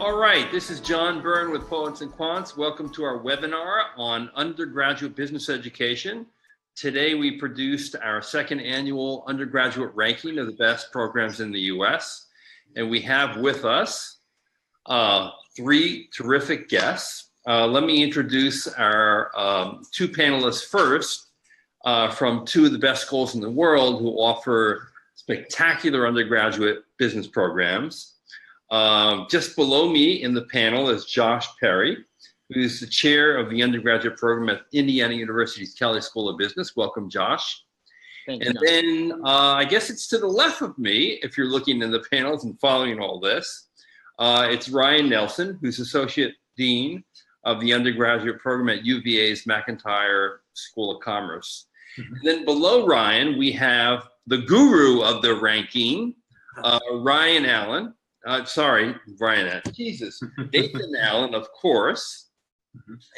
All right, this is John Byrne with Poets&Quants. Welcome to our webinar on undergraduate business education. Today we produced our second annual undergraduate ranking of the best programs in the US. And we have with us three terrific guests. Let me introduce our two panelists first from two of the best schools in the world who offer spectacular undergraduate business programs. Just below me in the panel is Josh Perry, who is the chair of the undergraduate program at Indiana University's Kelley School of Business. Welcome, Josh. Thank you. And then I guess it's to the left of me, if you're looking in the panels and following all this, it's Ryan Nelson, who's Associate Dean of the undergraduate program at UVA's McIntire School of Commerce. And then below Ryan, we have the guru of the ranking, Ryan Allen. Nathan Allen, of course.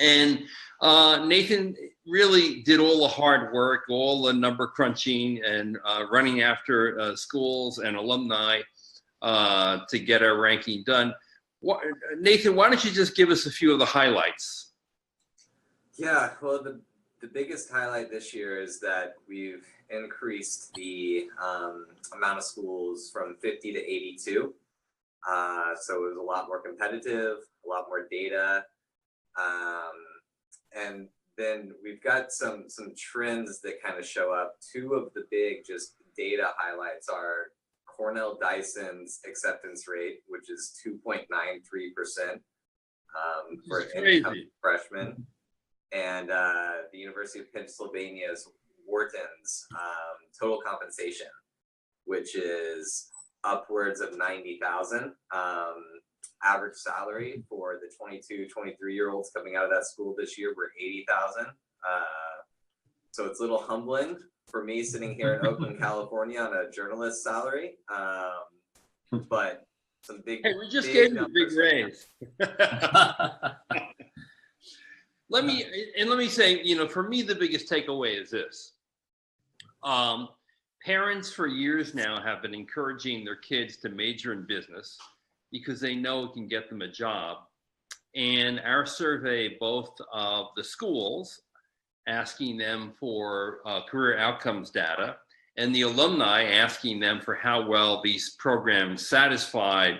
And Nathan really did all the hard work, all the number crunching and running after schools and alumni to get our ranking done. Nathan, why don't you just give us a few of the highlights? Yeah, well, the biggest highlight this year is that we've increased the amount of schools from 50 to 82. So it was a lot more competitive, a lot more data. And then we've got some trends that kind of show up. Two of the big just data highlights are Cornell Dyson's acceptance rate, which is 2.93% for an incoming freshman. And the University of Pennsylvania's Wharton's total compensation, which is upwards of 90,000 average salary for the 22, 23-year-olds coming out of that school this year were 80,000. So it's a little humbling for me sitting here in Oakland, California on a journalist salary. But some big, hey, we just gave you a big raise. Let me say, for me, the biggest takeaway is this. Parents for years now have been encouraging their kids to major in business because they know it can get them a job. And our survey, both of the schools, asking them for career outcomes data, and the alumni asking them for how well these programs satisfied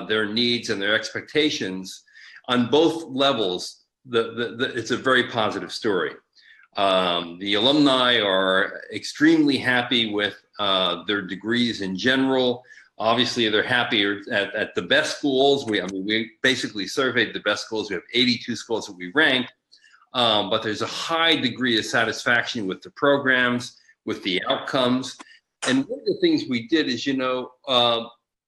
their needs and their expectations, on both levels, it's a very positive story. The alumni are extremely happy with their degrees in general. Obviously, they're happier at the best schools. We basically surveyed the best schools. We have 82 schools that we ranked, but there's a high degree of satisfaction with the programs, with the outcomes. And one of the things we did is,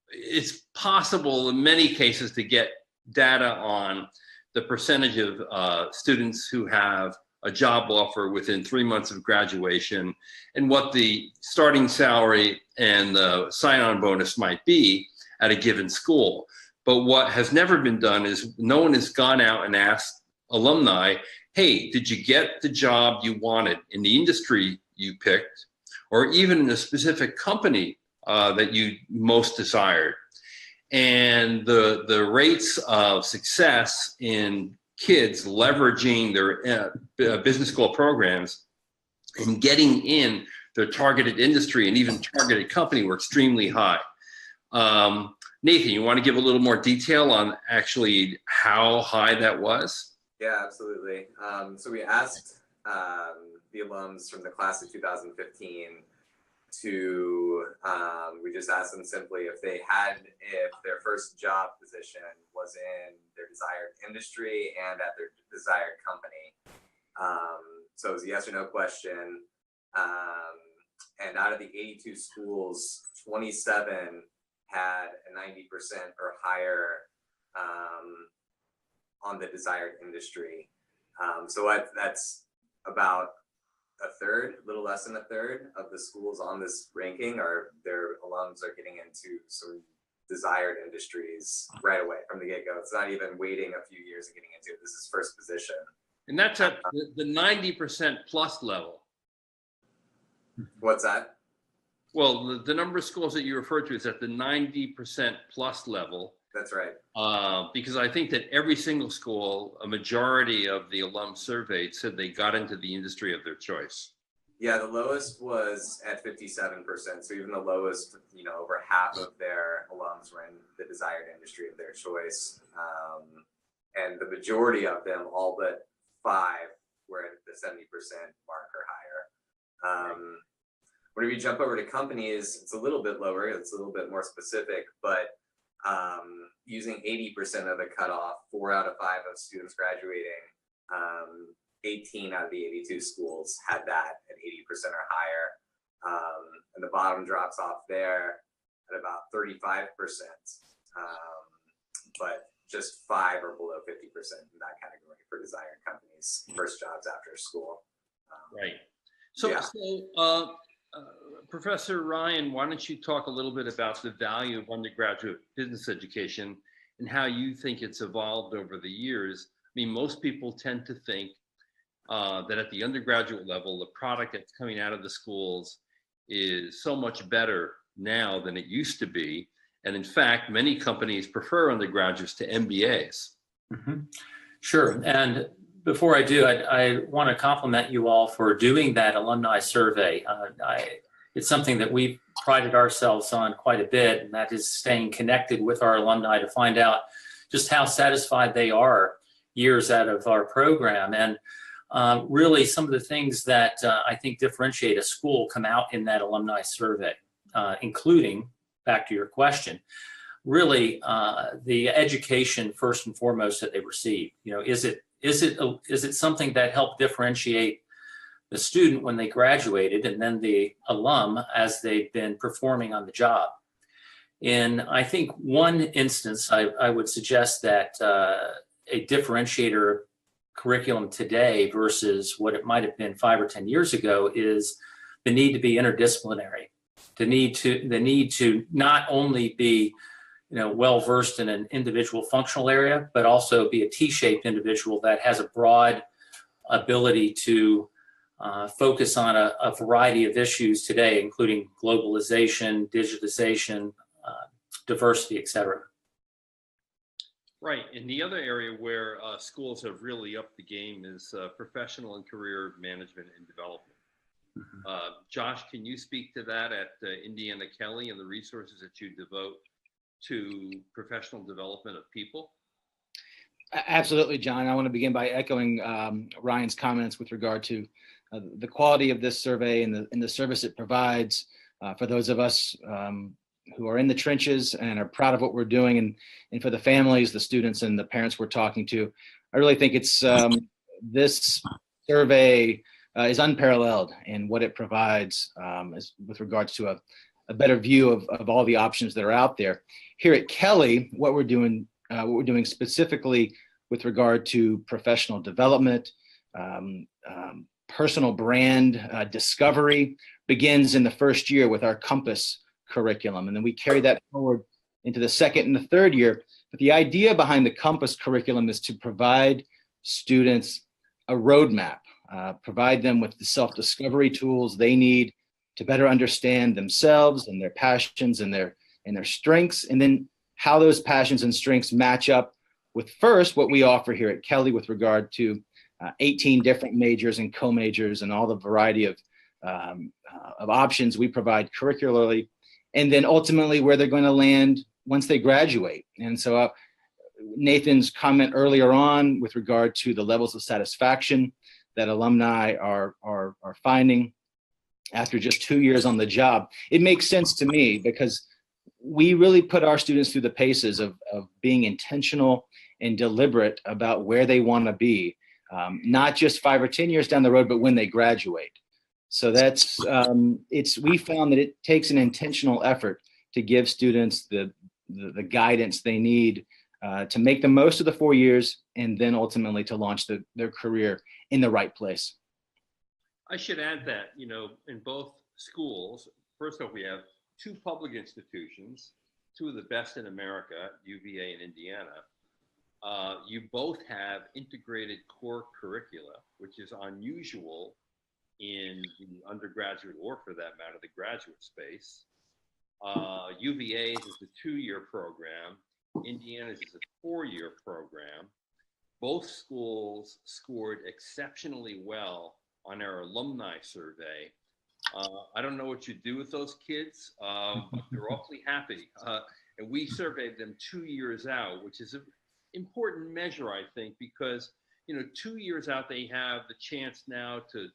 it's possible in many cases to get data on the percentage of students who have a job offer within 3 months of graduation, and what the starting salary and the sign-on bonus might be at a given school. But what has never been done is no one has gone out and asked alumni, hey, did you get the job you wanted in the industry you picked, or even in a specific company that you most desired? And the rates of success in kids leveraging their business school programs and getting in their targeted industry and even targeted company were extremely high. Nathan, you want to give a little more detail on actually how high that was? Yeah, absolutely. So we asked the alums from the class of 2015 we just asked them simply if their first job position was in their desired industry and at their desired company. So it was a yes or no question. And out of the 82 schools, 27 had a 90% or higher on the desired industry. So that's about a third, a little less than a third of the schools on this ranking their alums are getting into some desired industries right away from the get-go. It's not even waiting a few years and getting into it. This is first position. And that's at the 90% plus level. What's that? Well, the number of schools that you referred to is at the 90% plus level. That's right. Because I think that every single school, a majority of the alum surveyed said they got into the industry of their choice. Yeah, the lowest was at 57%. So even the lowest, over half of their alums were in the desired industry of their choice. And the majority of them, all but 5, were at the 70% mark or higher. Whenever you jump over to companies, it's a little bit lower, it's a little bit more specific, but using 80% of the cutoff, 4 out of 5 of students graduating, 18 out of the 82 schools had that at 80% or higher. And the bottom drops off there at about 35%, but just 5 are below 50% in that category for desired companies, first jobs after school. Right. So, Yeah. Professor Ryan, why don't you talk a little bit about the value of undergraduate business education and how you think it's evolved over the years? I mean, most people tend to think that at the undergraduate level, the product that's coming out of the schools is so much better now than it used to be. And in fact, many companies prefer undergraduates to MBAs. Mm-hmm. Sure. And before I do, I want to compliment you all for doing that alumni survey. It's something that we've prided ourselves on quite a bit, and that is staying connected with our alumni to find out just how satisfied they are years out of our program. And really some of the things that I think differentiate a school come out in that alumni survey, including, back to your question, really the education first and foremost that they receive. Is it something that helped differentiate the student when they graduated and then the alum as they've been performing on the job? In, I think, one instance, I would suggest that a differentiator curriculum today versus what it might have been 5 or 10 years ago is the need to be interdisciplinary, the need to not only be well versed in an individual functional area, but also be a T-shaped individual that has a broad ability to focus on a variety of issues today, including globalization, digitization, diversity, et cetera. Right. And the other area where schools have really upped the game is professional and career management and development. Mm-hmm. Josh, can you speak to that at Indiana Kelley and the resources that you devote to professional development of people? Absolutely, John. I want to begin by echoing Ryan's comments with regard to the quality of this survey and the service it provides for those of us who are in the trenches and are proud of what we're doing, and for the families, the students, and the parents we're talking to. I really think it's this survey is unparalleled in what it provides with regards to a better view of all the options that are out there. Here at Kelley, what we're doing specifically with regard to professional development, personal brand discovery begins in the first year with our Compass curriculum. And then we carry that forward into the second and the third year. But the idea behind the Compass curriculum is to provide students a roadmap, provide them with the self-discovery tools they need to better understand themselves and their passions and their strengths, and then how those passions and strengths match up with first what we offer here at Kelley with regard to 18 different majors and co-majors and all the variety of options we provide curricularly, and then ultimately where they're going to land once they graduate. And so Nathan's comment earlier on with regard to the levels of satisfaction that alumni are finding after just 2 years on the job, it makes sense to me because we really put our students through the paces of being intentional and deliberate about where they want to be, not just 5 or 10 years down the road, but when they graduate. So that's we found that it takes an intentional effort to give students the guidance they need to make the most of the 4 years and then ultimately to launch their career in the right place. I should add that, in both schools, first off, we have 2 public institutions, 2 of the best in America, UVA and Indiana. You both have integrated core curricula, which is unusual in the undergraduate or, for that matter, the graduate space. UVA's is a 2-year program, Indiana's is a 4-year program. Both schools scored exceptionally well on our alumni survey. I don't know what you do with those kids, but they're awfully happy. And we surveyed them 2 years out, which is an important measure, I think, because 2 years out, they have the chance now to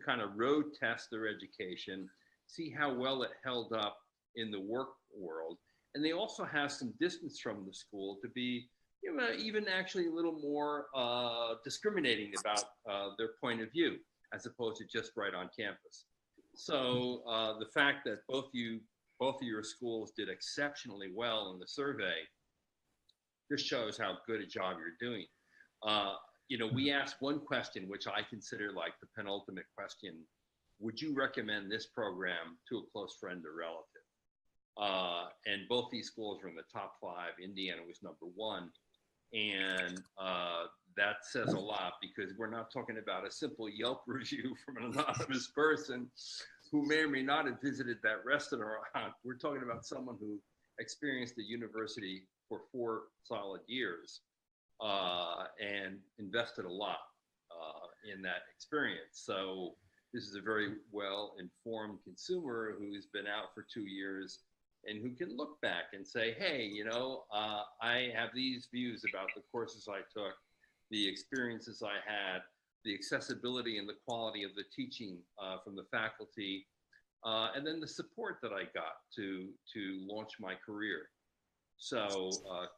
kind of road test their education, see how well it held up in the work world. And they also have some distance from the school to be even actually a little more discriminating about their point of view, as opposed to just right on campus. So the fact that both of your schools did exceptionally well in the survey just shows how good a job you're doing. We asked one question, which I consider like the penultimate question: would you recommend this program to a close friend or relative? And both these schools were in the top 5. Indiana was number 1. And that says a lot, because we're not talking about a simple Yelp review from an anonymous person who may or may not have visited that restaurant. We're talking about someone who experienced the university for 4 solid years and invested a lot in that experience. So this is a very well-informed consumer who's been out for 2 years and who can look back and say, hey, I have these views about the courses I took, the experiences I had, the accessibility and the quality of the teaching from the faculty, and then the support that I got to launch my career. So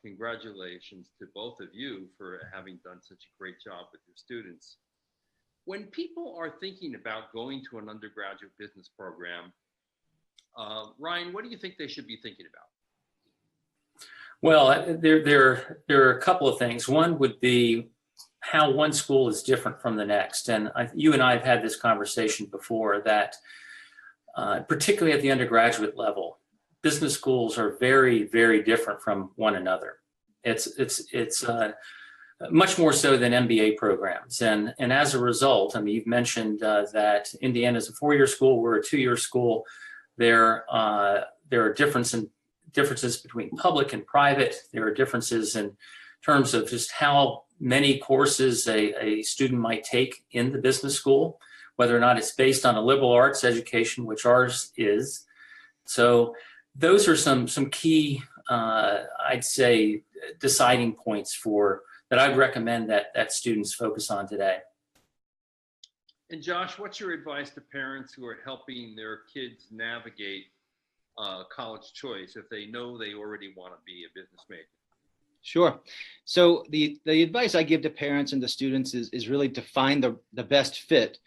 congratulations to both of you for having done such a great job with your students. When people are thinking about going to an undergraduate business program, Ryan, what do you think they should be thinking about? Well, there are a couple of things. One would be how one school is different from the next. And you and I have had this conversation before that, particularly at the undergraduate level, business schools are very, very different from one another. It's much more so than MBA programs. And as a result, you've mentioned that Indiana's a 4-year school, we're a 2-year school. There are differences between public and private. There are differences in terms of just how many courses a student might take in the business school, whether or not it's based on a liberal arts education, which ours is. So those are some key, I'd say, deciding points that I'd recommend that students focus on today. And Josh, what's your advice to parents who are helping their kids navigate college choice if they know they already want to be a business major? Sure. So the advice I give to parents and to students is really to find the best fit.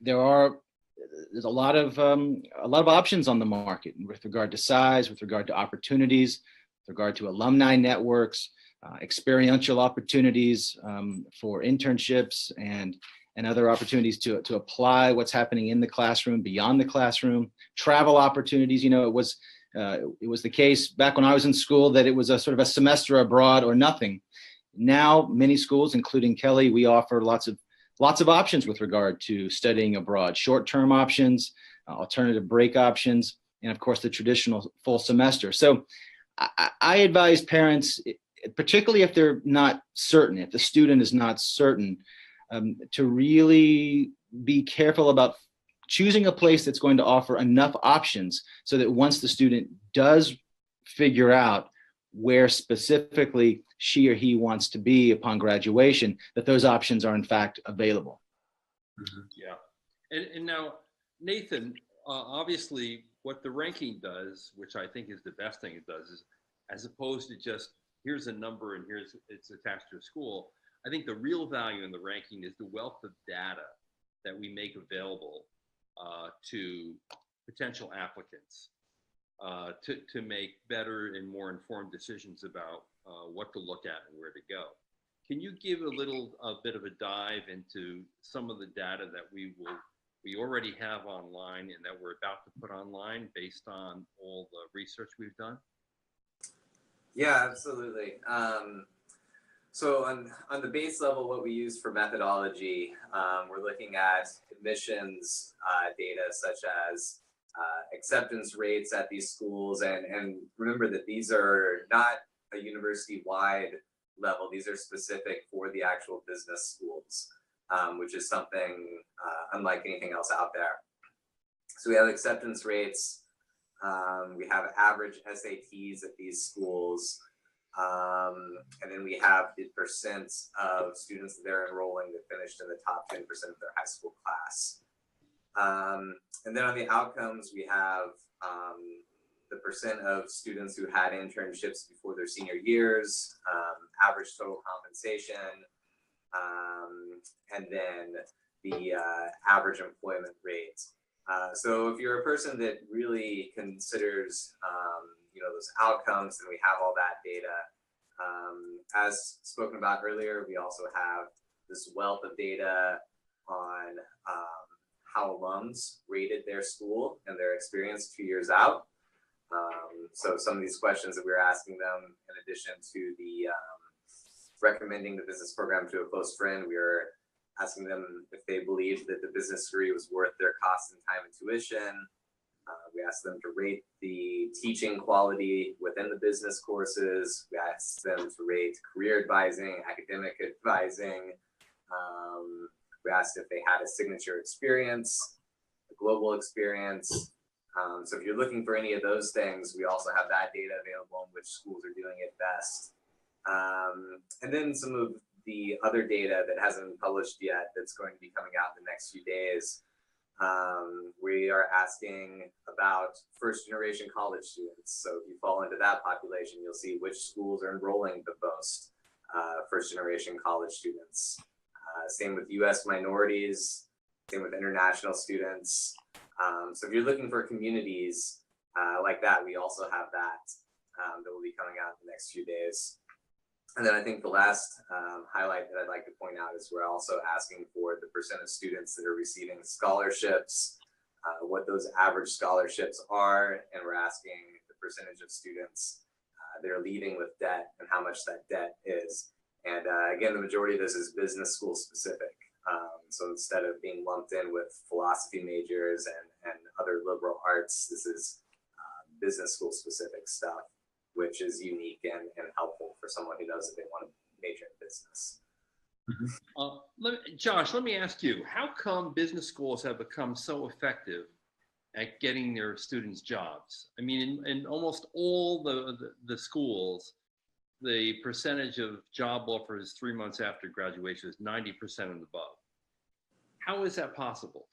There's a lot of options on the market with regard to size, with regard to opportunities, with regard to alumni networks, experiential opportunities for internships and other opportunities to apply what's happening in the classroom, beyond the classroom, travel opportunities. It was the case back when I was in school that it was a sort of a semester abroad or nothing. Now, many schools, including Kelly, we offer lots of options with regard to studying abroad, short-term options, alternative break options, and of course the traditional full semester. So I advise parents, particularly if they're not certain, if the student is not certain, to really be careful about choosing a place that's going to offer enough options so that once the student does figure out where specifically she or he wants to be upon graduation, that those options are in fact available. Mm-hmm. Yeah. And now, Nathan, obviously what the ranking does, which I think is the best thing it does, is as opposed to just here's a number and it's attached to a school, I think the real value in the ranking is the wealth of data that we make available to potential applicants to make better and more informed decisions about what to look at and where to go. Can you give a bit of a dive into some of the data that we already have online and that we're about to put online based on all the research we've done? Yeah, absolutely. So on the base level, what we use for methodology, we're looking at admissions data such as acceptance rates at these schools. And remember that these are not a university-wide level. These are specific for the actual business schools, which is something unlike anything else out there. So we have acceptance rates. We have average SATs at these schools. And then we have the percent of students that they're enrolling that finished in the top 10% of their high school class. And then on the outcomes, we have the percent of students who had internships before their senior years, average total compensation, and then the average employment rate. So if you're a person that really considers those outcomes, then we have all that data. As spoken about earlier, we also have this wealth of data on how alums rated their school and their experience 2 years out. So some of these questions that we were asking them, in addition to the recommending the business program to a close friend, we were asking them if they believed that the business degree was worth their cost and time and tuition. We asked them to rate the teaching quality within the business courses. We asked them to rate career advising, academic advising. We asked if they had a signature experience, a global experience. So if you're looking for any of those things, we also have that data available on which schools are doing it best. And then some of the other data that hasn't been published yet that's going to be coming out in the next few days. We are asking about first generation college students. So if you fall into that population, you'll see which schools are enrolling the most first generation college students. Same with US minorities, same with international students. So if you're looking for communities like that, we also have that that will be coming out in the next few days. And then I think the last highlight that I'd like to point out is we're also asking for the percent of students that are receiving scholarships, what those average scholarships are, and we're asking the percentage of students that are leaving with debt and how much that debt is. And again, the majority of this is business school specific. So instead of being lumped in with philosophy majors and other liberal arts, this is business school specific stuff, which is unique and helpful for someone who knows that they want to major in business. Josh, let me ask you, how come business schools have become so effective at getting their students jobs? I mean, in almost all the schools, the percentage of job offers 3 months after graduation is 90% and above. How is that possible?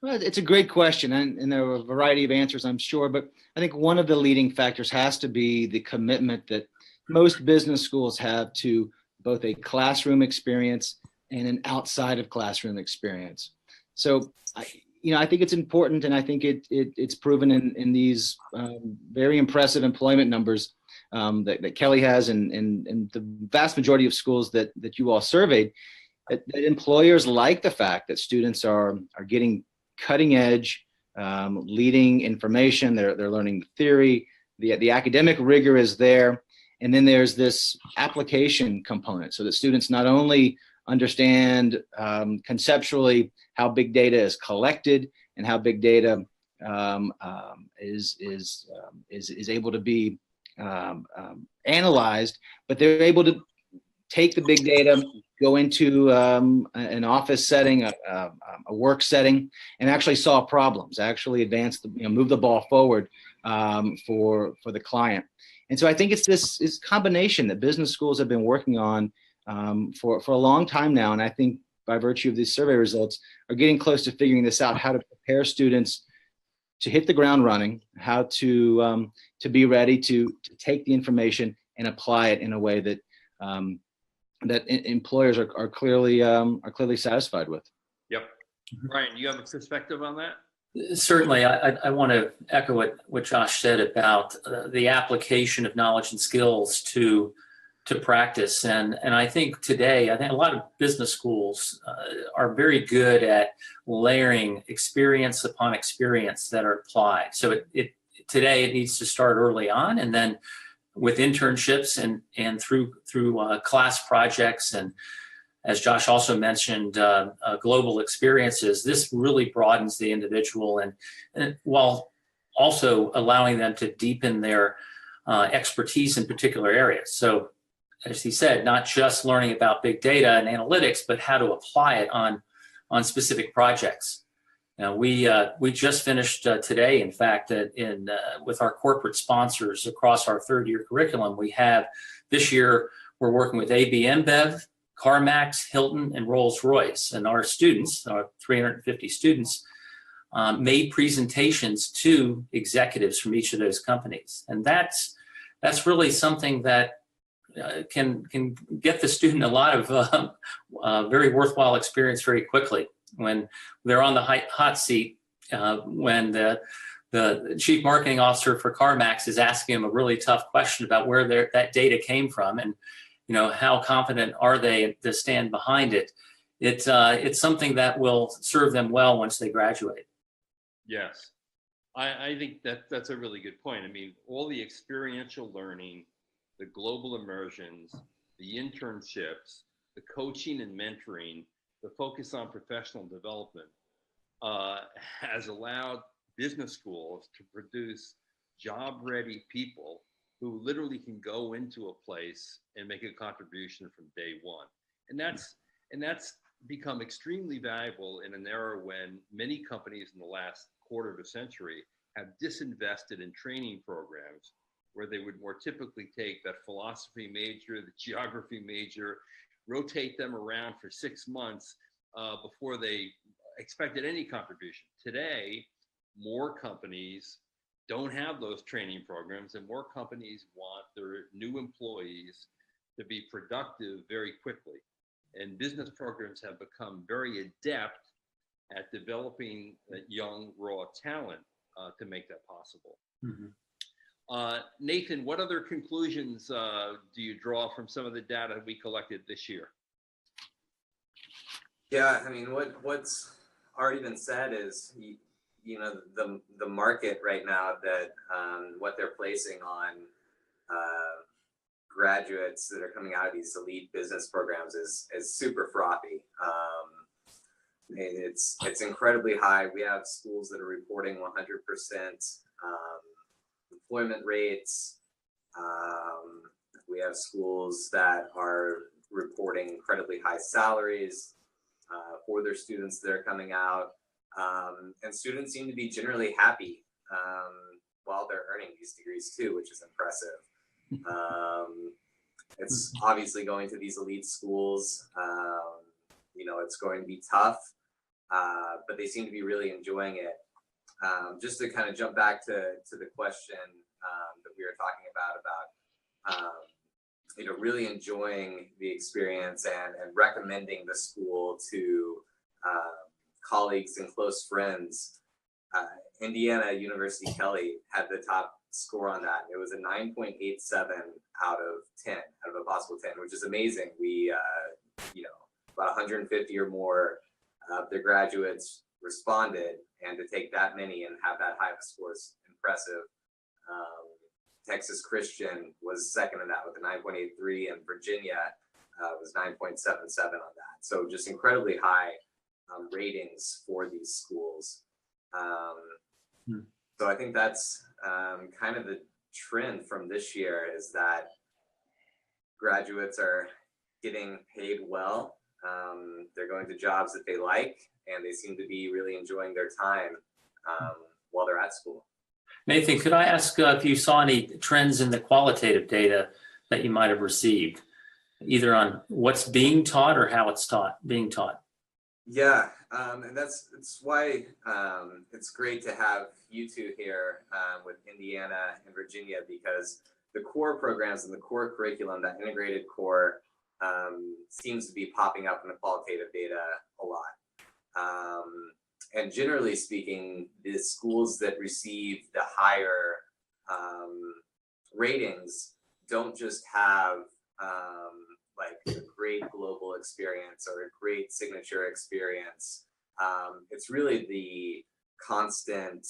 Well, it's a great question, and there are a variety of answers, I'm sure, but I think one of the leading factors has to be the commitment that most business schools have to both a classroom experience and an outside of classroom experience. So, I think it's important, and I think it's proven in these very impressive employment numbers that Kelly has, and the vast majority of schools that you all surveyed, that employers like the fact that students are getting cutting edge, leading information. They're learning the theory, the academic rigor is there. And then there's this application component so that students not only understand conceptually how big data is collected and how big data is able to be analyzed, but they're able to take the big data, go into an office setting, a work setting, and actually solve problems, actually advance move the ball forward for the client. And so I think it's this combination that business schools have been working on for a long time now, and I think by virtue of these survey results are getting close to figuring this out, how to prepare students to hit the ground running, how to be ready to take the information and apply it in a way that that employers are clearly satisfied with. Yep. Brian, do you have a perspective on that? Certainly, I want to echo what Josh said about the application of knowledge and skills to practice. And I think today, a lot of business schools are very good at layering experience upon experience that are applied. So today it needs to start early on, and then with internships and through class projects, and as Josh also mentioned, global experiences. This really broadens the individual, and while also allowing them to deepen their expertise in particular areas. So as he said, not just learning about big data and analytics, but how to apply it on specific projects. Now, we just finished today, in fact, with our corporate sponsors across our third-year curriculum. We have, this year, we're working with AB InBev, CarMax, Hilton, and Rolls-Royce. And our students, our 350 students, made presentations to executives from each of those companies. And that's really something that can get the student a lot of very worthwhile experience very quickly. When they're on the hot seat, when the chief marketing officer for CarMax is asking them a really tough question about where that data came from, and how confident are they to stand behind it. It's something that will serve them well once they graduate. Yes, I think that's a really good point. I mean, all the experiential learning, the global immersions, the internships, the coaching and mentoring, the focus on professional development has allowed business schools to produce job-ready people who literally can go into a place and make a contribution from day one. And that's become extremely valuable in an era when many companies in the last quarter of a century have disinvested in training programs where they would more typically take that philosophy major, the geography major, rotate them around for 6 months before they expected any contribution. Today, more companies don't have those training programs, and more companies want their new employees to be productive very quickly. And business programs have become very adept at developing young, raw talent to make that possible. Mm-hmm. Nathan, what other conclusions do you draw from some of the data we collected this year? Yeah, I mean, what's already been said is, the market right now, that what they're placing on graduates that are coming out of these elite business programs is super frothy. It's incredibly high. We have schools that are reporting 100% employment rates. We have schools that are reporting incredibly high salaries for their students that are coming out. And students seem to be generally happy while they're earning these degrees too, which is impressive. It's obviously going to these elite schools. It's going to be tough, but they seem to be really enjoying it. Just to kind of jump back to the question that we were talking about really enjoying the experience and recommending the school to colleagues and close friends. Indiana University Kelley had the top score on that. It was a 9.87 out of 10, out of a possible 10, which is amazing. We, about 150 or more of their graduates responded, and to take that many and have that high of a score is impressive. Texas Christian was second in that with a 9.83, and Virginia was 9.77 on that. So just incredibly high ratings for these schools. So I think that's kind of the trend from this year, is that graduates are getting paid well. They're going to jobs that they like, and they seem to be really enjoying their time while they're at school. Nathan, could I ask if you saw any trends in the qualitative data that you might have received, either on what's being taught or how it's being taught? Yeah, and that's why it's great to have you two here with Indiana and Virginia, because the core programs and the core curriculum, that integrated core, seems to be popping up in the qualitative data a lot. And generally speaking, the schools that receive the higher ratings don't just have like a great global experience or a great signature experience. It's really the constant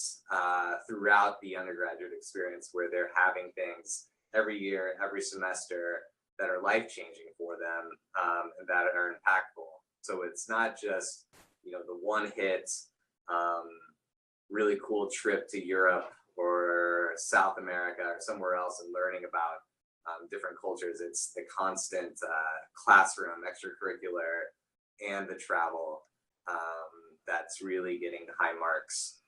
throughout the undergraduate experience, where they're having things every year, every semester, that are life-changing for them and that are impactful. So it's not just the one hit really cool trip to Europe or South America or somewhere else and learning about different cultures. It's the constant classroom, extracurricular, and the travel that's really getting high marks,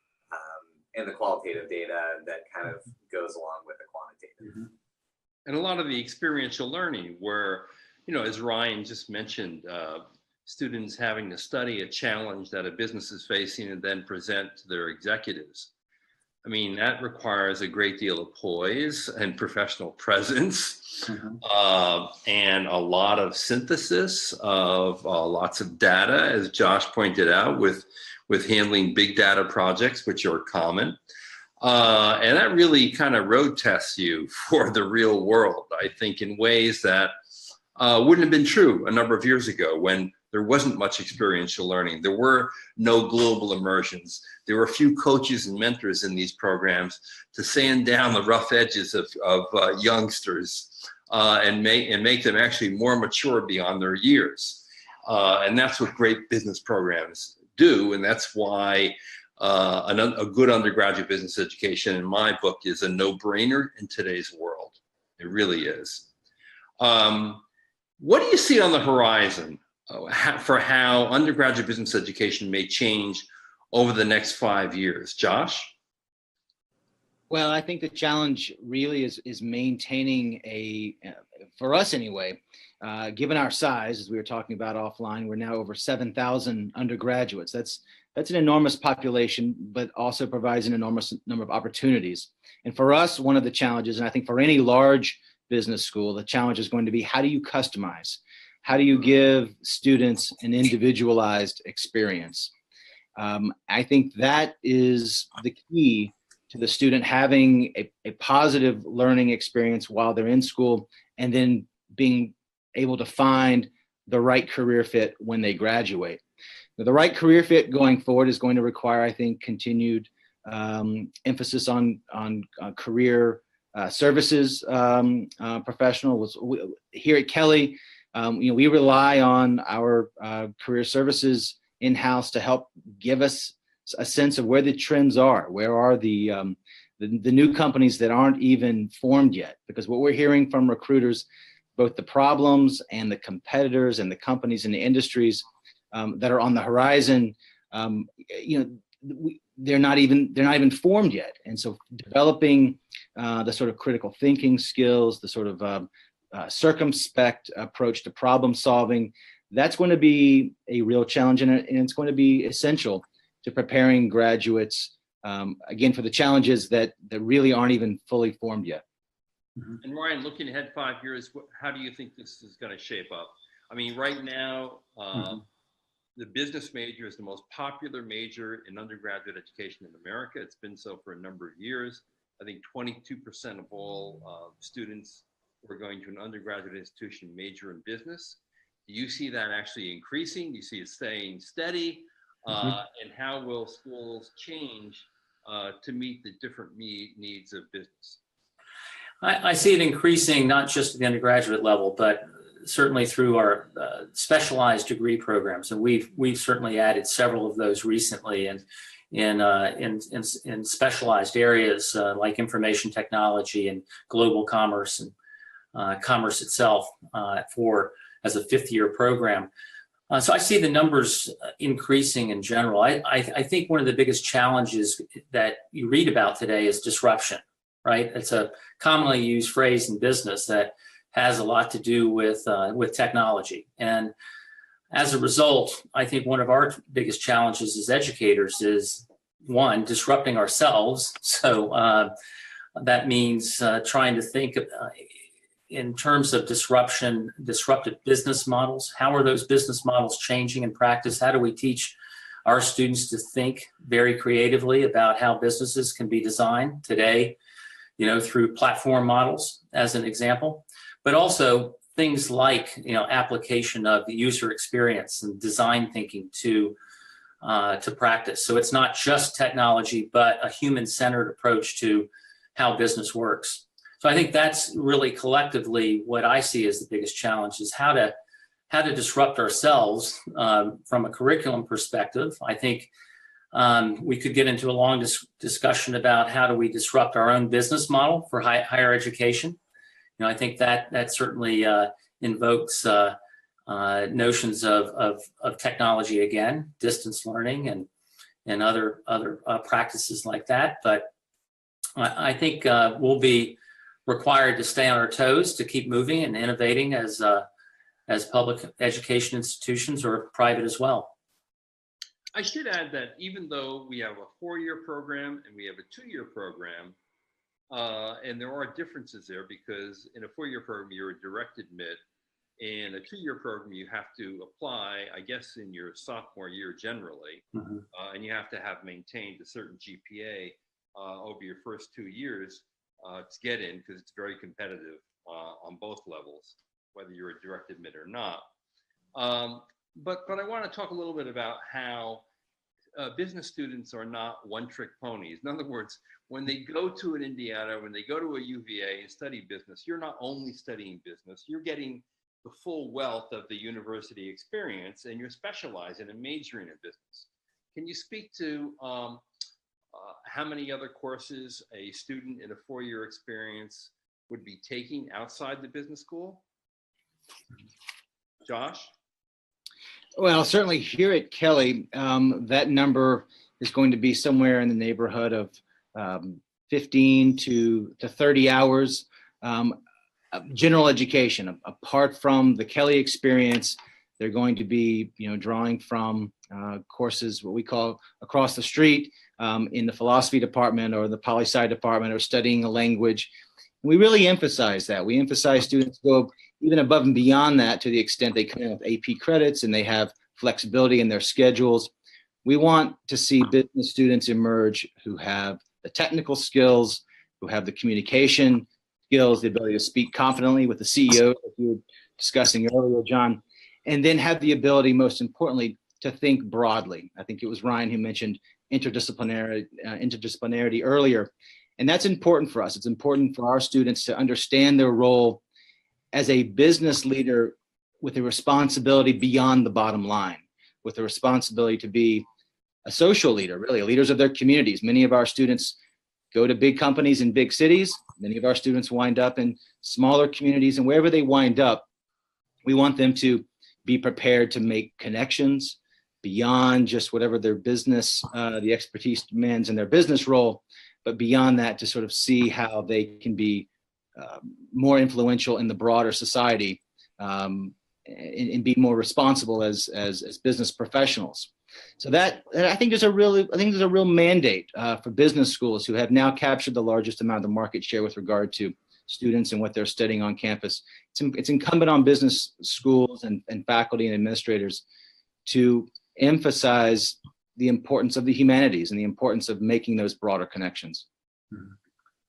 and the qualitative data that kind of goes along with the quantitative. And a lot of the experiential learning where, as Ryan just mentioned, students having to study a challenge that a business is facing and then present to their executives. I mean, that requires a great deal of poise and professional presence, and a lot of synthesis of lots of data, as Josh pointed out, with handling big data projects, which are common. And that really kind of road tests you for the real world, I think, in ways that wouldn't have been true a number of years ago when there wasn't much experiential learning. There were no global immersions. There were a few coaches and mentors in these programs to sand down the rough edges of youngsters and make them actually more mature beyond their years. And that's what great business programs do. And that's why a good undergraduate business education, in my book, is a no-brainer in today's world. It really is. What do you see on the horizon for how undergraduate business education may change over the next 5 years? Josh? Well, I think the challenge really is maintaining for us anyway, given our size, as we were talking about offline, we're now over 7,000 undergraduates. That's an enormous population, but also provides an enormous number of opportunities. And for us, one of the challenges, and I think for any large business school, the challenge is going to be, how do you customize? How do you give students an individualized experience? I think that is the key to the student having a positive learning experience while they're in school, and then being able to find the right career fit when they graduate. Now, the right career fit going forward is going to require, I think, continued emphasis on career services professionals. Here at Kelly, we rely on our career services in-house to help give us a sense of where the trends are. Where are the new companies that aren't even formed yet? Because what we're hearing from recruiters, both the problems and the competitors and the companies in the industries that are on the horizon, they're not even formed yet. And so developing the sort of critical thinking skills, the sort of circumspect approach to problem solving, that's going to be a real challenge, and it's going to be essential to preparing graduates, again, for the challenges that really aren't even fully formed yet. And Ryan, looking ahead 5 years, how do you think this is going to shape up? I mean, right now, the business major is the most popular major in undergraduate education in America. It's been so for a number of years. I think 22% of all students who are going to an undergraduate institution major in business. Do you see that actually increasing? Do you see it staying steady? And how will schools change to meet the different needs of business? I see it increasing, not just at the undergraduate level, but certainly through our specialized degree programs. And we've certainly added several of those recently, and in specialized areas like information technology and global commerce and commerce itself as a fifth-year program. So I see the numbers increasing in general. I think one of the biggest challenges that you read about today is disruption, right? It's a commonly used phrase in business that has a lot to do with technology. And as a result, I think one of our biggest challenges as educators is, one, disrupting ourselves. So that means trying to think in terms of disruptive business models. How are those business models changing in practice? How do we teach our students to think very creatively about how businesses can be designed today, through platform models, as an example, but also things like, application of the user experience and design thinking to practice. So it's not just technology, but a human-centered approach to how business works. So I think that's really collectively what I see as the biggest challenge, is how to disrupt ourselves from a curriculum perspective. I think We could get into a long discussion about how do we disrupt our own business model for higher education. I think that certainly invokes notions of technology again, distance learning and other practices like that. But I think we'll be required to stay on our toes to keep moving and innovating as public education institutions or private as well. I should add that even though we have a 4-year program and we have a 2-year program, and there are differences there because in a 4-year program, you're a direct admit. In a 2-year program, you have to apply, I guess, in your sophomore year generally, and you have to have maintained a certain GPA over your first 2 years to get in because it's very competitive on both levels, whether you're a direct admit or not. But I want to talk a little bit about how business students are not one-trick ponies. In other words, when they go to an Indiana, when they go to a UVA and study business, you're not only studying business, you're getting the full wealth of the university experience, and you're specializing and majoring in business. Can you speak to how many other courses a student in a 4-year experience would be taking outside the business school? Josh? Well, certainly here at Kelly, that number is going to be somewhere in the neighborhood of 15 to 30 hours. General education, apart from the Kelly experience, they're going to be, drawing from courses, what we call across the street in the philosophy department or the poli-sci department, or studying a language. We really emphasize that. We emphasize students go even above and beyond that to the extent they come in with AP credits and they have flexibility in their schedules. We want to see business students emerge who have the technical skills, who have the communication skills, the ability to speak confidently with the CEO, that you were discussing earlier, John, and then have the ability, most importantly, to think broadly. I think it was Ryan who mentioned interdisciplinarity earlier, and that's important for us. It's important for our students to understand their role as a business leader with a responsibility beyond the bottom line, with a responsibility to be a social leader, really, leaders of their communities. Many of our students go to big companies in big cities. Many of our students wind up in smaller communities, and wherever they wind up, we want them to be prepared to make connections beyond just whatever their business, the expertise demands in their business role, but beyond that to sort of see how they can be more influential in the broader society and be more responsible as business professionals. So that, I think there's a real mandate for business schools who have now captured the largest amount of the market share with regard to students and what they're studying on campus. It's incumbent on business schools and faculty and administrators to emphasize the importance of the humanities and the importance of making those broader connections.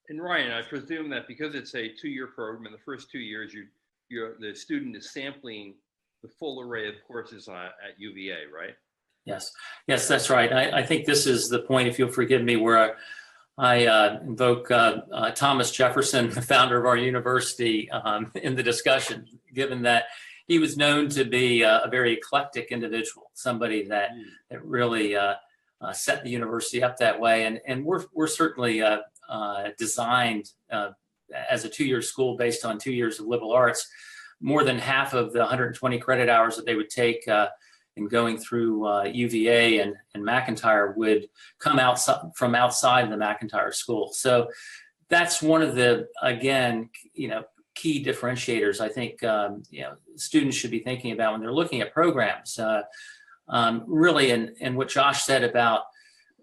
And Ryan, I presume that because it's a 2-year program, in the first 2 years, the student is sampling the full array of courses at UVA, right? Yes, that's right. I think this is the point, if you'll forgive me, where I invoke Thomas Jefferson, the founder of our university, in the discussion, given that he was known to be a very eclectic individual, somebody that really set the university up that way. And we're certainly designed as a 2-year school based on 2 years of liberal arts. More than half of the 120 credit hours that they would take in going through UVA and McIntyre would come from outside the McIntyre school. So that's one of the, again, key differentiators I think students should be thinking about when they're looking at programs. Really, and what Josh said about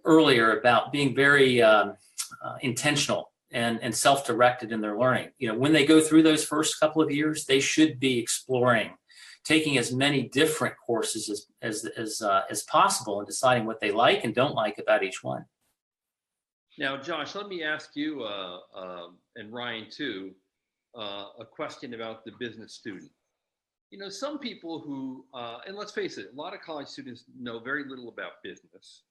earlier about being very intentional and self-directed in their learning. When they go through those first couple of years, they should be exploring, taking as many different courses as possible and deciding what they like and don't like about each one. Now, Josh, let me ask you and Ryan too, a question about the business student. Some people who, and let's face it, a lot of college students know very little about business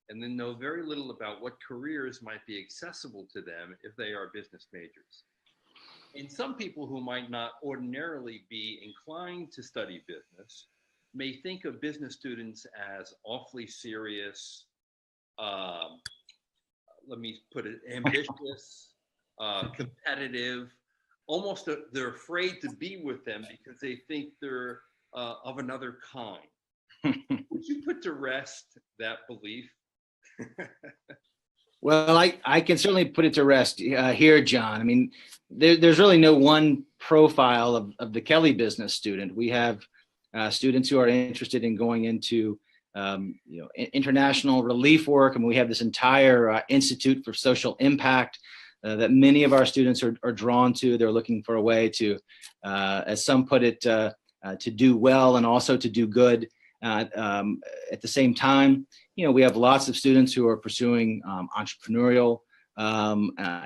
and then know very little about what careers might be accessible to them if they are business majors. And some people who might not ordinarily be inclined to study business may think of business students as awfully serious, let me put it, ambitious, competitive, almost they're afraid to be with them because they think they're of another kind. Would you put to rest that belief? Well, I can certainly put it to rest here, John. I mean, there's really no one profile of the Kelley business student. We have students who are interested in going into international relief work, and we have this entire Institute for Social Impact that many of our students are drawn to. They're looking for a way to, as some put it, to do well and also to do good at the same time. We have lots of students who are pursuing entrepreneurial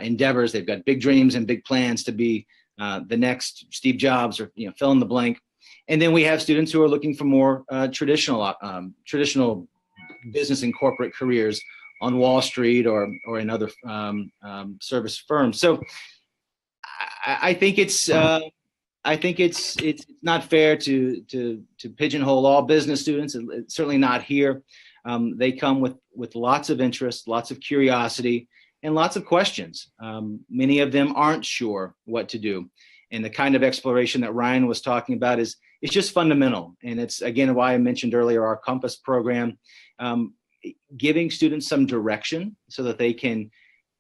endeavors. They've got big dreams and big plans to be the next Steve Jobs or fill in the blank. And then we have students who are looking for more traditional business and corporate careers on Wall Street or in other service firms. So I think it's not fair to pigeonhole all business students. It's certainly not here. They come with lots of interest, lots of curiosity, and lots of questions. Many of them aren't sure what to do. And the kind of exploration that Ryan was talking about is just fundamental. And it's, again, why I mentioned earlier our Compass program, giving students some direction so that they can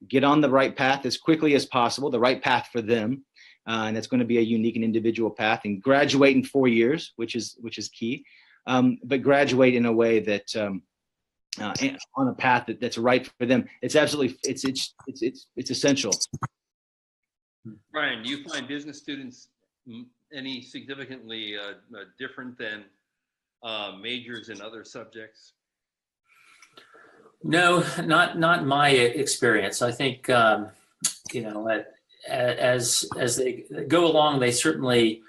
get on the right path as quickly as possible, the right path for them. And it's going to be a unique and individual path, and graduate in 4 years, which is key. But graduate in a way that on a path that's right for them. It's absolutely it's essential. Brian, do you find business students any significantly different than majors in other subjects? No, not my experience. I think as they go along, they certainly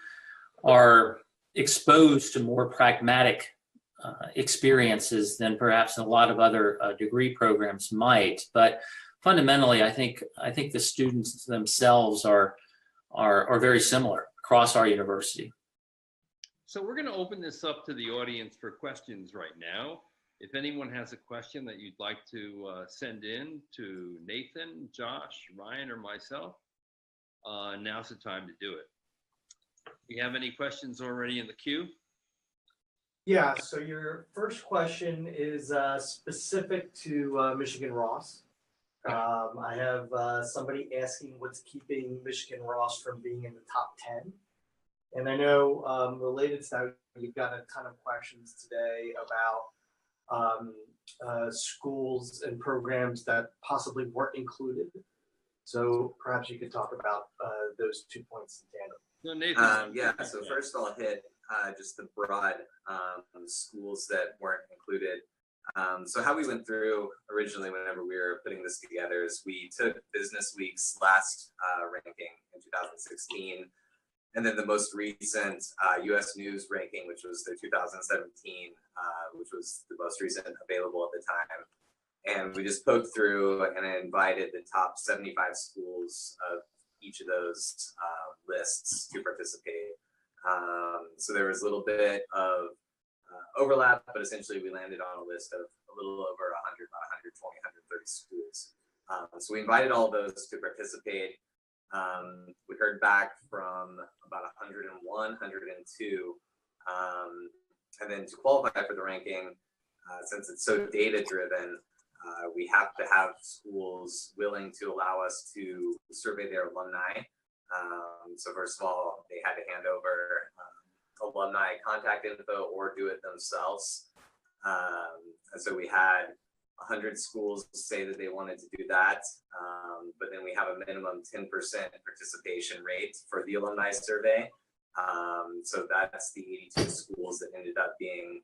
are exposed to more pragmatic experiences than perhaps a lot of other degree programs might. But fundamentally, I think the students themselves are very similar across our university. So we're going to open this up to the audience for questions right now. If anyone has a question that you'd like to send in to Nathan, Josh, Ryan, or myself, now's the time to do it. Do you have any questions already in the queue? Yeah, so your first question is specific to Michigan Ross. I have somebody asking what's keeping Michigan Ross from being in the top 10. And I know related to that, you've got a ton of questions today about schools and programs that possibly weren't included. So perhaps you could talk about those 2 points in tandem. No, Nathan. Yeah, so first I'll hit just the broad schools that weren't included. So how we went through originally whenever we were putting this together is we took Business Week's last ranking in 2016, and then the most recent US News ranking, which was the 2017, which was the most recent available at the time. And we just poked through and invited the top 75 schools of each of those lists to participate. So there was a little bit of overlap, but essentially we landed on a list of a little over 100, about 120, 130 schools. So we invited all of those to participate. We heard back from about 101, 102. And then to qualify for the ranking, since it's so data driven, we have to have schools willing to allow us to survey their alumni. So first of all, they had to hand over alumni contact info or do it themselves. And so we had 100 schools say that they wanted to do that, but then we have a minimum 10% participation rate for the alumni survey. So that's the 82 schools that ended up being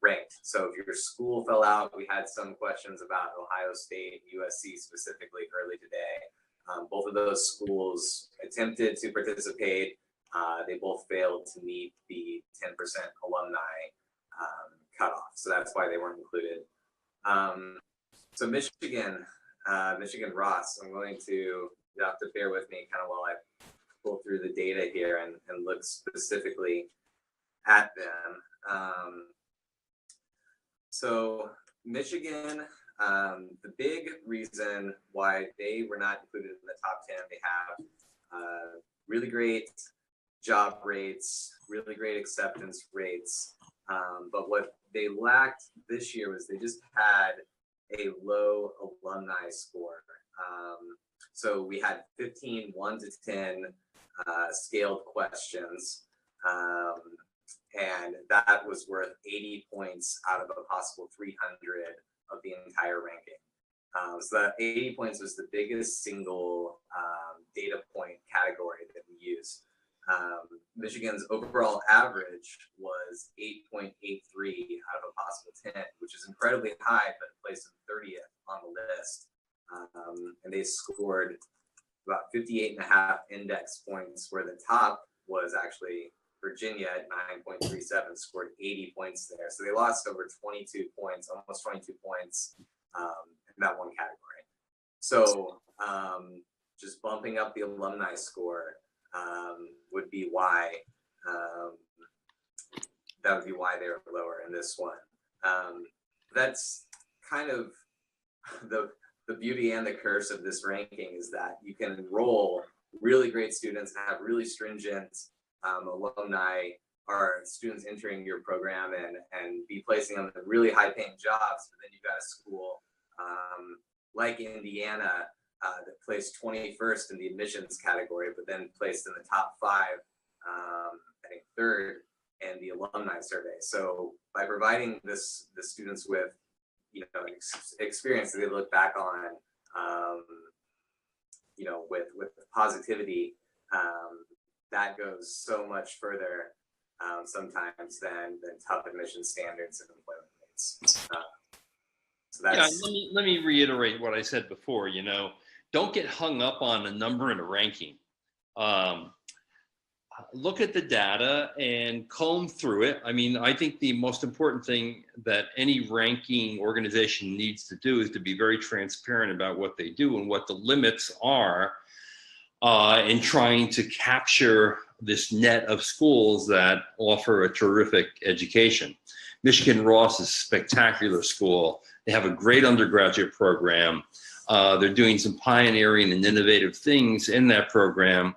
ranked. So if your school fell out, we had some questions about Ohio State, USC specifically early today. Both of those schools attempted to participate. They both failed to meet the 10% alumni cutoff. So that's why they weren't included. So Michigan Ross, I'm going to, you have to bear with me kind of while I pull through the data here and look specifically at them. So Michigan The big reason why they were not included in the top 10, they have really great job rates, really great acceptance rates. But what they lacked this year was they just had a low alumni score. So we had 15 1 to 10 scaled questions. And that was worth 80 points out of a possible 300 of the entire ranking. So that 80 points was the biggest single data point category that we use. Michigan's overall average was 8.83 out of a possible 10, which is incredibly high, but it placed them 30th on the list. And they scored about 58.5 index points, where the top was actually Virginia at 9.37, scored 80 points there. So they lost over 22 points, almost 22 points in that one category. So just bumping up the alumni score would be why that would be why they were lower in this one. That's kind of the beauty and the curse of this ranking, is that you can enroll really great students and have really stringent alumni or students entering your program and be placing them in really high paying jobs. But then you've got a school like Indiana that placed 21st in the admissions category, but then placed in the top 5, I think 3rd in the alumni survey. So by providing the students with experience that they look back on, with positivity, that goes so much further sometimes than tough admission standards and employment rates. So that's, let me reiterate what I said before. Don't get hung up on a number in a ranking. Look at the data and comb through it. I mean, I think the most important thing that any ranking organization needs to do is to be very transparent about what they do and what the limits are in trying to capture this net of schools that offer a terrific education. Michigan Ross is a spectacular school. They have a great undergraduate program. They're doing some pioneering and innovative things in that program.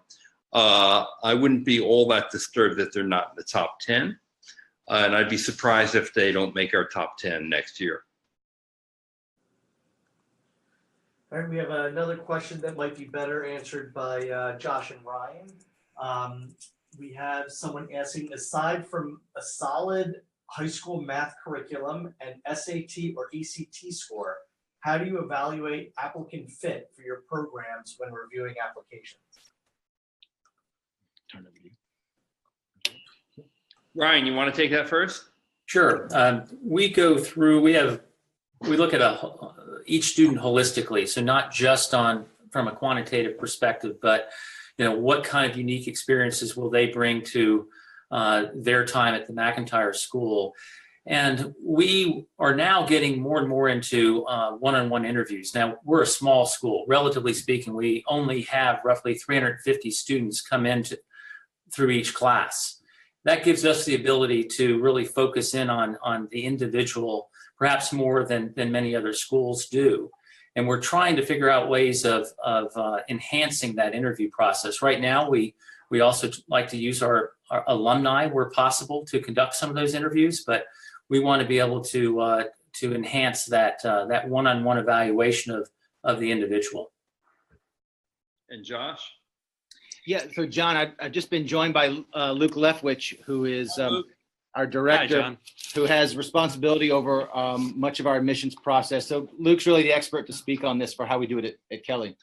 I wouldn't be all that disturbed that they're not in the top 10. And I'd be surprised if they don't make our top 10 next year. All right, we have another question that might be better answered by Josh and Ryan. We have someone asking, aside from a solid high school math curriculum and SAT or ECT score, how do you evaluate applicant fit for your programs when reviewing applications? Ryan, you want to take that first? Sure. We go through, we look at each student holistically. So not just from a quantitative perspective, but what kind of unique experiences will they bring to their time at the McIntyre School. And we are now getting more and more into one-on-one interviews. Now, we're a small school. Relatively speaking, we only have roughly 350 students come in through each class. That gives us the ability to really focus in on the individual, perhaps more than many other schools do. And we're trying to figure out ways of enhancing that interview process. Right now, we also like to use our alumni where possible to conduct some of those interviews, but we want to be able to enhance that one-on-one evaluation of the individual. And Josh? Yeah, so John, I've just been joined by Luke Lefwich, who is our director. Hi, John. Who has responsibility over much of our admissions process. So Luke's really the expert to speak on this for how we do it at Kelly.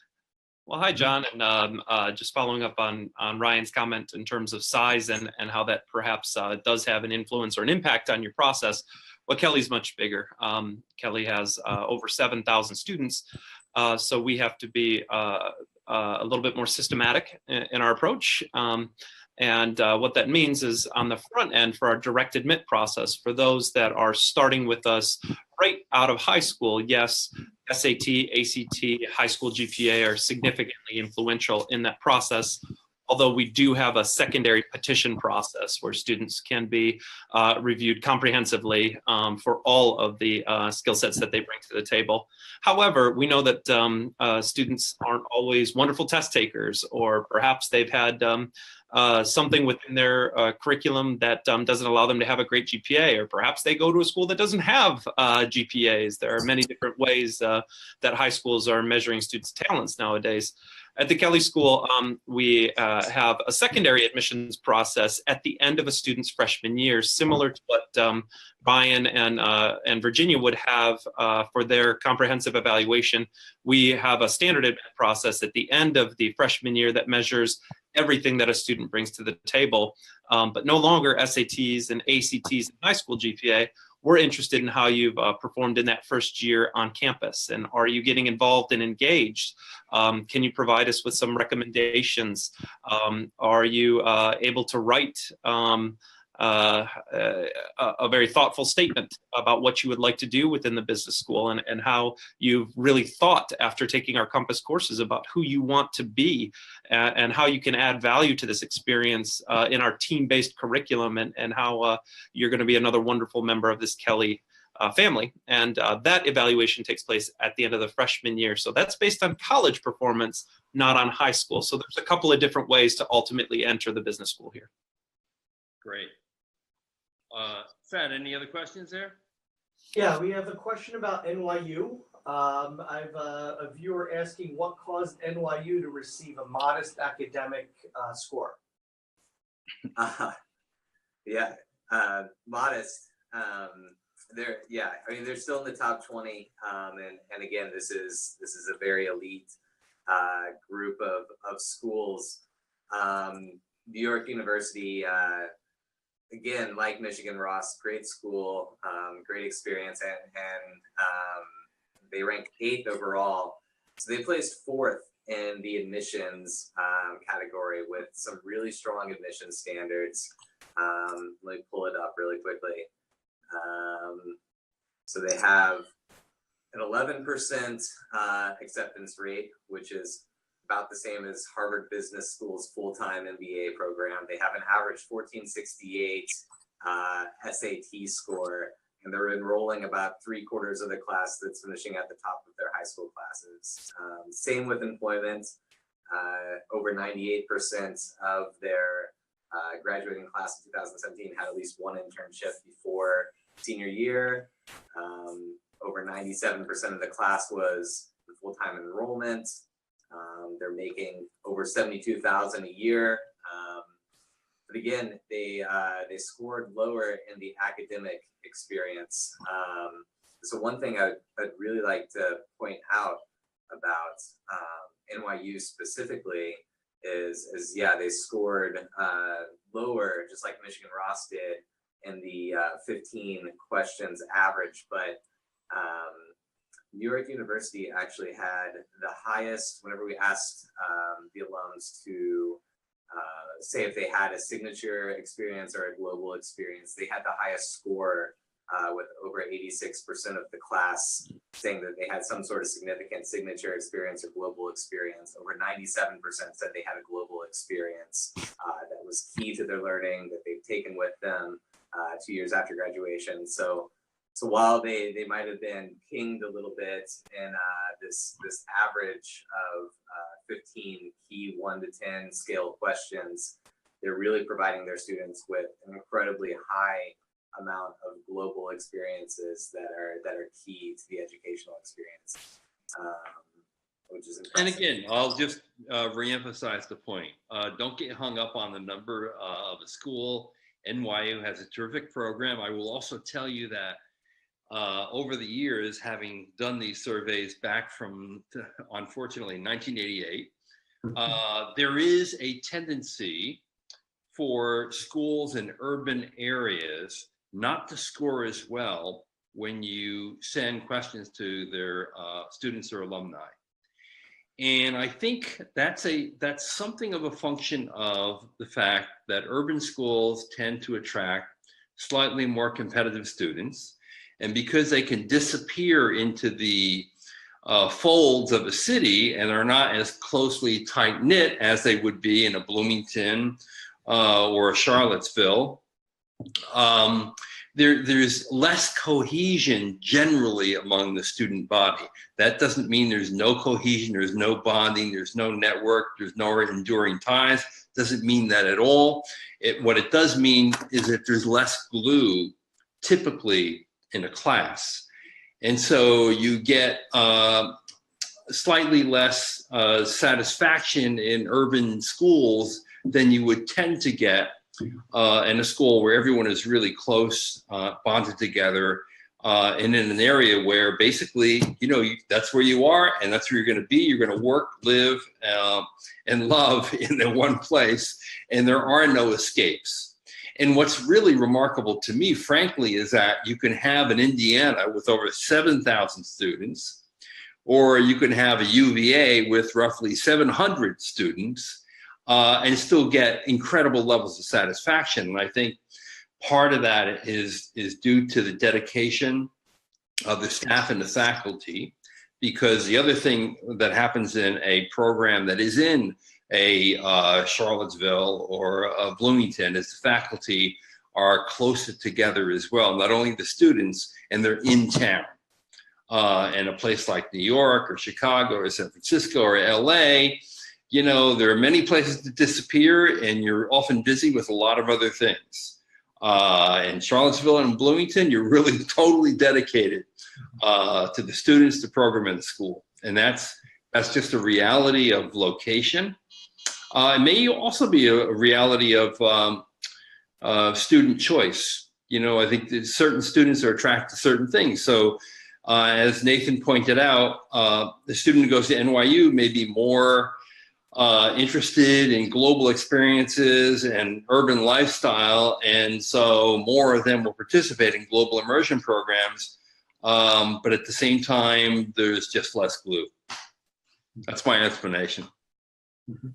Well, hi, John, and just following up on Ryan's comment in terms of size and how that perhaps does have an influence or an impact on your process. Well, Kelly's much bigger. Kelly has over 7,000 students, so we have to be a little bit more systematic in our approach. And what that means is on the front end for our direct admit process, for those that are starting with us right out of high school, yes, SAT, ACT, high school GPA are significantly influential in that process. although we do have a secondary petition process where students can be reviewed comprehensively for all of the skill sets that they bring to the table. However, we know that students aren't always wonderful test takers, or perhaps they've had something within their curriculum that doesn't allow them to have a great GPA, or perhaps they go to a school that doesn't have GPAs. There are many different ways that high schools are measuring students' talents nowadays. At the Kelly School, we have a secondary admissions process at the end of a student's freshman year, similar to what Ryan and Virginia would have for their comprehensive evaluation. We have a standard admit process at the end of the freshman year that measures everything that a student brings to the table, but no longer SATs and ACTs and high school GPA. We're interested in how you've performed in that first year on campus, and are you getting involved and engaged? Can you provide us with some recommendations? Are you able to write a very thoughtful statement about what you would like to do within the business school, and how you've really thought after taking our Compass courses about who you want to be and how you can add value to this experience in our team-based curriculum, and how you're going to be another wonderful member of this Kelly family. And that evaluation takes place at the end of the freshman year. So that's based on college performance, not on high school. So there's a couple of different ways to ultimately enter the business school here. Great. Fred, any other questions there? Yeah, we have a question about NYU. I've a viewer asking what caused NYU to receive a modest academic score. Modest. They're still in the top 20, and again, this is a very elite group of schools. New York University. Again, like Michigan Ross, great school, great experience, and they rank 8th overall. So they placed 4th in the admissions category with some really strong admissions standards. Let me pull it up really quickly. So they have an 11% acceptance rate, which is about the same as Harvard Business School's full-time MBA program. They have an average 1468 SAT score, and they're enrolling about 3/4 of the class that's finishing at the top of their high school classes. Same with employment. Over 98% of their graduating class of 2017 had at least one internship before senior year. Over 97% of the class was full-time enrollment. They're making over $72,000 a year. But again, they scored lower in the academic experience. So one thing I'd really like to point out about NYU specifically is they scored lower, just like Michigan Ross did, in the 15 questions average, but New York University actually had the highest, whenever we asked the alums to say if they had a signature experience or a global experience, they had the highest score with over 86% of the class saying that they had some sort of significant signature experience or global experience. Over 97% said they had a global experience that was key to their learning, that they've taken with them 2 years after graduation. So while they might have been pinged a little bit in this average of 15 key 1 to 10 scale questions, they're really providing their students with an incredibly high amount of global experiences that are key to the educational experience, which is impressive. And again, I'll just reemphasize the point. Don't get hung up on the number of a school. NYU has a terrific program. I will also tell you that over the years, having done these surveys back from, unfortunately, 1988, there is a tendency for schools in urban areas not to score as well when you send questions to their students or alumni. And I think that's something of a function of the fact that urban schools tend to attract slightly more competitive students. And because they can disappear into the folds of a city and are not as closely tight knit as they would be in a Bloomington or a Charlottesville. There's less cohesion generally among the student body. That doesn't mean there's no cohesion, there's no bonding, there's no network, there's no enduring ties. Doesn't mean that at all. What it does mean is that there's less glue typically in a class. And so you get slightly less satisfaction in urban schools than you would tend to get in a school where everyone is really close, bonded together, and in an area where basically, that's where you are and that's where you're going to be. You're going to work, live, and love in the one place, and there are no escapes. And what's really remarkable to me, frankly, is that you can have an Indiana with over 7,000 students, or you can have a UVA with roughly 700 students, and still get incredible levels of satisfaction. And I think part of that is due to the dedication of the staff and the faculty, because the other thing that happens in a program that is in a Charlottesville or a Bloomington is the faculty are closer together as well, not only the students, and they're in town. In a place like New York or Chicago or San Francisco or LA, there are many places to disappear and you're often busy with a lot of other things. In Charlottesville and Bloomington, you're really totally dedicated to the students, the program, and the school. And that's just a reality of location. It may also be a reality of student choice. I think that certain students are attracted to certain things. So as Nathan pointed out, the student who goes to NYU may be more interested in global experiences and urban lifestyle, and so more of them will participate in global immersion programs, but at the same time, there's just less glue. That's my explanation. Mm-hmm.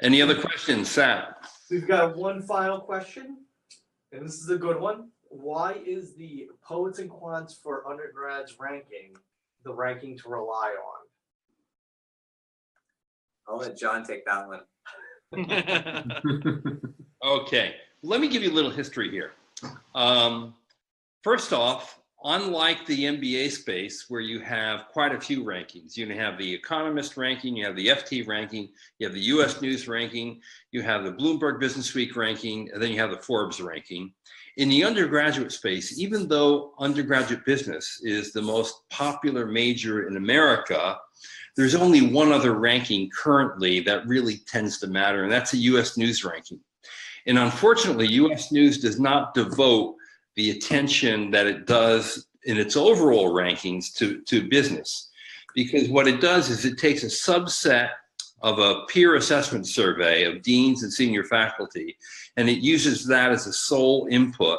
Any other questions, Sat? We've got one final question, and this is a good one. Why is the Poets and Quants for Undergrads ranking the ranking to rely on? I'll let John take that one. Okay, let me give you a little history here. First off, unlike the MBA space where you have quite a few rankings, you have the Economist ranking, you have the FT ranking, you have the US News ranking, you have the Bloomberg Business Week ranking, and then you have the Forbes ranking. In the undergraduate space, even though undergraduate business is the most popular major in America, there's only one other ranking currently that really tends to matter, and that's a US News ranking. And unfortunately, US News does not devote the attention that it does in its overall rankings to business. Because what it does is it takes a subset of a peer assessment survey of deans and senior faculty, and it uses that as a sole input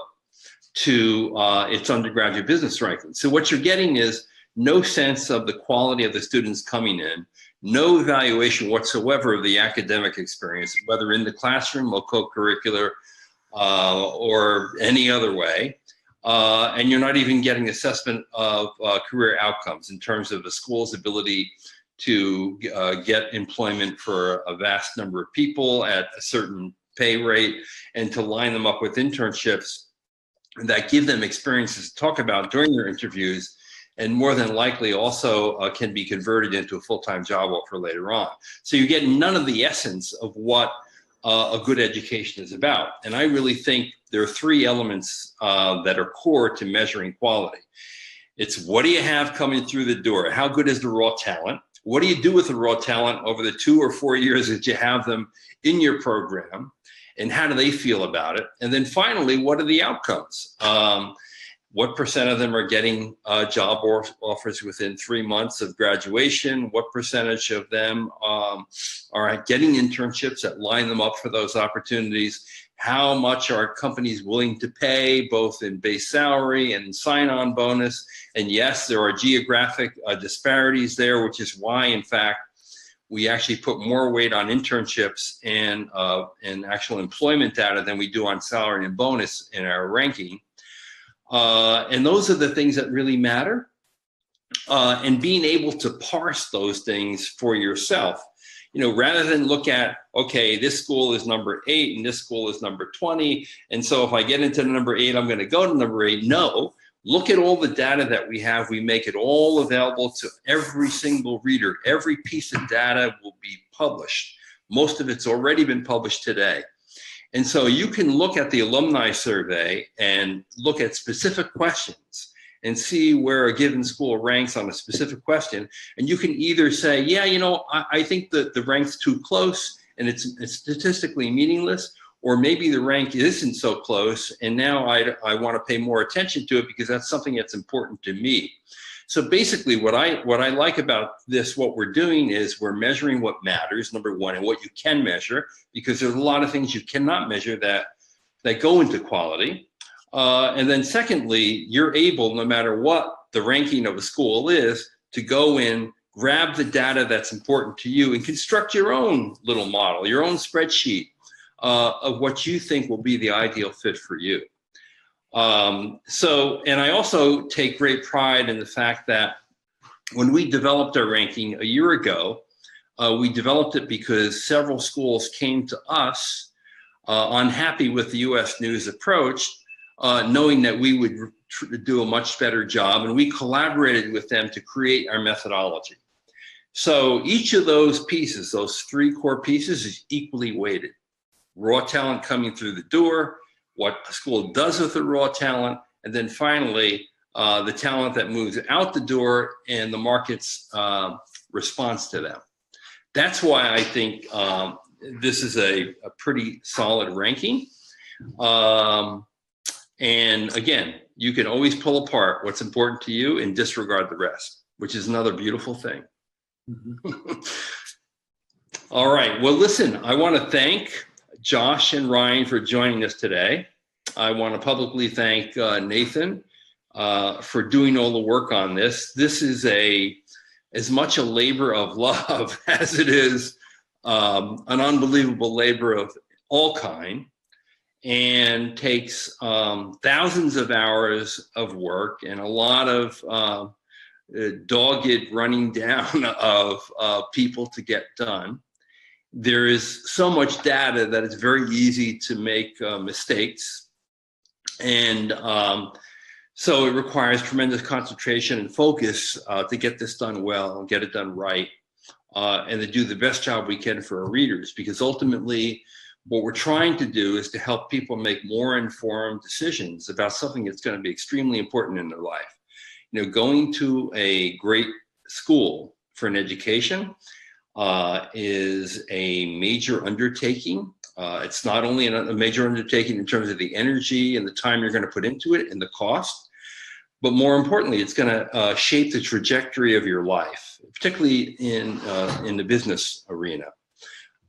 to its undergraduate business ranking. So what you're getting is no sense of the quality of the students coming in, no evaluation whatsoever of the academic experience, whether in the classroom or co-curricular or any other way. And you're not even getting assessment of career outcomes in terms of the school's ability to get employment for a vast number of people at a certain pay rate and to line them up with internships that give them experiences to talk about during their interviews, and more than likely also can be converted into a full-time job offer later on. So you get none of the essence of what a good education is about. And I really think there are three elements that are core to measuring quality. It's what do you have coming through the door? How good is the raw talent? What do you do with the raw talent over the 2 or 4 years that you have them in your program? And how do they feel about it? And then finally, what are the outcomes? What percent of them are getting job offers within 3 months of graduation? What percentage of them are getting internships that line them up for those opportunities? How much are companies willing to pay, both in base salary and sign-on bonus? And yes, there are geographic disparities there, which is why, in fact, we actually put more weight on internships and actual employment data than we do on salary and bonus in our ranking. And those are the things that really matter. and being able to parse those things for yourself. Rather than look at, okay, this school is number 8 and this school is number 20. And so if I get into number 8, I'm going to go to number 8. No, look at all the data that we have. We make it all available to every single reader. Every piece of data will be published. Most of it's already been published today. And so you can look at the Alumni Survey and look at specific questions and see where a given school ranks on a specific question. And you can either say, yeah, I think that the rank's too close and it's statistically meaningless, or maybe the rank isn't so close and now I want to pay more attention to it because that's something that's important to me. So basically what I like about this, what we're doing is we're measuring what matters, number one, and what you can measure, because there's a lot of things you cannot measure that go into quality. And then secondly, you're able, no matter what the ranking of a school is, to go in, grab the data that's important to you and construct your own little model, your own spreadsheet of what you think will be the ideal fit for you. And I also take great pride in the fact that when we developed our ranking a year ago, we developed it because several schools came to us unhappy with the U.S. News approach, knowing that we would do a much better job, and we collaborated with them to create our methodology. So each of those pieces, those 3 core pieces, is equally weighted. Raw talent coming through the door, what a school does with the raw talent, and then finally, the talent that moves out the door and the market's response to them. That's why I think this is a pretty solid ranking. And again, you can always pull apart what's important to you and disregard the rest, which is another beautiful thing. Mm-hmm. All right. Well, listen, I want to thank Josh and Ryan for joining us today. I want to publicly thank Nathan for doing all the work on this. This is as much a labor of love as it is an unbelievable labor of all kind, and takes thousands of hours of work and a lot of dogged running down of people to get done. There is so much data that it's very easy to make mistakes. And so it requires tremendous concentration and focus to get this done well and get it done right, and to do the best job we can for our readers, because ultimately, what we're trying to do is to help people make more informed decisions about something that's going to be extremely important in their life. Going to a great school for an education is a major undertaking. It's not only a major undertaking in terms of the energy and the time you're going to put into it and the cost, but more importantly, it's going to shape the trajectory of your life, particularly in the business arena.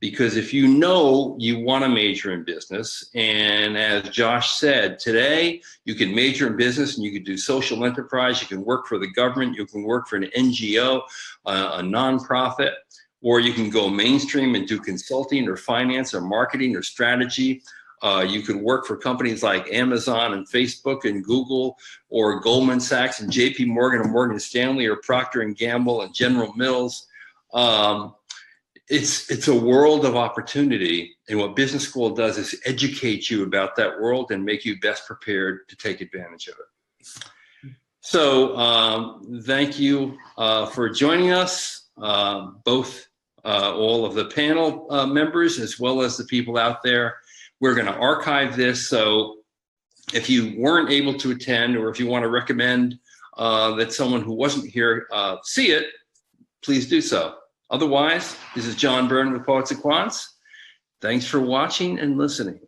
Because if you want to major in business, and as Josh said, today you can major in business and you can do social enterprise, you can work for the government, you can work for an NGO, a nonprofit, or you can go mainstream and do consulting or finance or marketing or strategy. You can work for companies like Amazon and Facebook and Google, or Goldman Sachs and JP Morgan and Morgan Stanley, or Procter & Gamble and General Mills. It's a world of opportunity, and what business school does is educate you about that world and make you best prepared to take advantage of it. So thank you for joining us, both all of the panel members as well as the people out there. We're going to archive this, so if you weren't able to attend, or if you want to recommend that someone who wasn't here see it, please do so. Otherwise, this is John Byrne with Poets&Quants. Thanks for watching and listening.